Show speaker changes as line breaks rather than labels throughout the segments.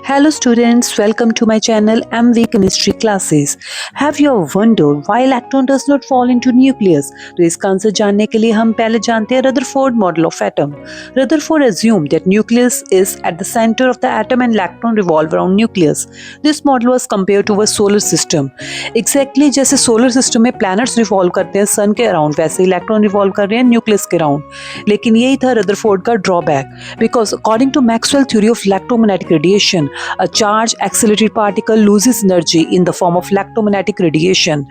Hello students, welcome to my channel MV Chemistry Classes. Have you ever wondered why electron does not fall into nucleus? तो इसका answer जानने के लिए हम पहले जानते हैं Rutherford model of atom. Rutherford assumed that nucleus is at the center of the atom and electron revolve around nucleus. This model was compared to a solar system. Exactly जैसे solar system में planets revolve करते हैं sun के around, वैसे electron revolve कर रहे हैं nucleus के around. लेकिन यही था Rutherford का drawback, because according to Maxwell theory of electromagnetic radiation, a charged accelerated particle loses energy in the form of electromagnetic radiation.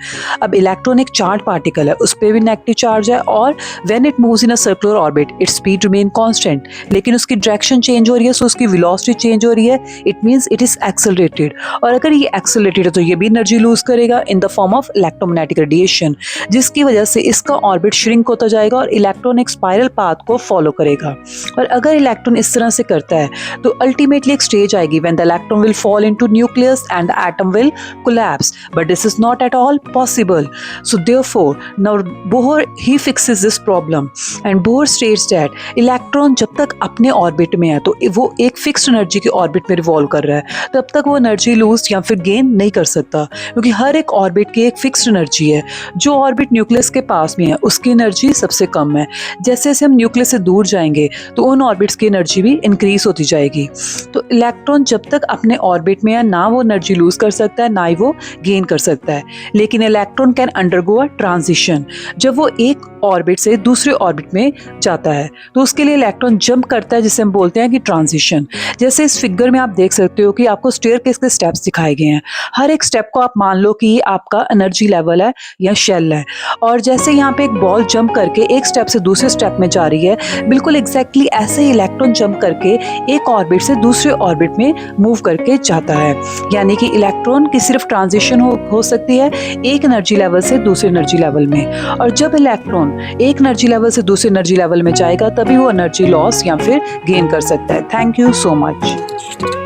अब इलेक्ट्रॉन एक चार्ज पार्टिकल है, उस पर भी नेगेटिव चार्ज है और when it moves in a circular orbit, its speed remain constant. लेकिन उसकी डायरेक्शन चेंज हो रही है, so उसकी वेलोसिटी चेंज हो रही है. It means it is accelerated. और अगर ये एक्सेलरेटेड है तो ये भी एनर्जी लूज करेगा in the form of electromagnetic radiation, जिसकी वजह से इसका ऑर्बिट श्रिंक होता जाएगा और इलेक्ट्रॉन एक स्पाइरल पाथ को फॉलो करेगा. और अगर इलेक्ट्रॉन इस तरह से करता है तो अल्टीमेटली एक स्टेज आएगी when the electron will fall into nucleus and the atom will collapse, but this is not at all possible. So therefore now Bohr he fixes this problem and Bohr states that electron जब तक अपने orbit में है तो वो एक fixed energy की orbit में रिवॉल्व कर रहा है, तब तक वो एनर्जी लूज या फिर गेन नहीं कर सकता, क्योंकि हर एक ऑर्बिट की एक फिक्स्ड एनर्जी है. जो ऑर्बिट न्यूक्लियस के पास में है उसकी एनर्जी सबसे कम है. जैसे जैसे हम न्यूक्लियस से दूर जाएंगे तो उन ऑर्बिट्स की एनर्जी भी इंक्रीज होती जाएगी. तो इलेक्ट्रॉन जब तक अपने ऑर्बिट में है ना वो एनर्जी लूज कर सकता है ना ही वो गेन कर सकता है. लेकिन electron can undergo a transition. जब वो एक ऑर्बिट से दूसरे ऑर्बिट में जाता है तो उसके लिए इलेक्ट्रॉन जंप करता है, जिसे हम बोलते हैं कि ट्रांजिशन. जैसे इस फिगर में आप देख सकते हो कि आपको स्टेयरकेस के स्टेप्स दिखाए गए हैं. हर एक स्टेप को आप मान लो कि ये आपका एनर्जी लेवल है या शेल है. और जैसे यहाँ पे एक बॉल जंप करके एक स्टेप से दूसरे स्टेप में जा रही है, बिल्कुल एग्जैक्टली ऐसे ही इलेक्ट्रॉन जंप करके एक ऑर्बिट से दूसरे ऑर्बिट में मूव करके जाता है. यानी कि इलेक्ट्रॉन की सिर्फ ट्रांजिशन हो सकती है एक एनर्जी लेवल से दूसरे एनर्जी लेवल में. और जब इलेक्ट्रॉन एक एनर्जी लेवल से दूसरे एनर्जी लेवल में जाएगा तभी वो एनर्जी लॉस या फिर गेन कर सकता है. Thank you so much.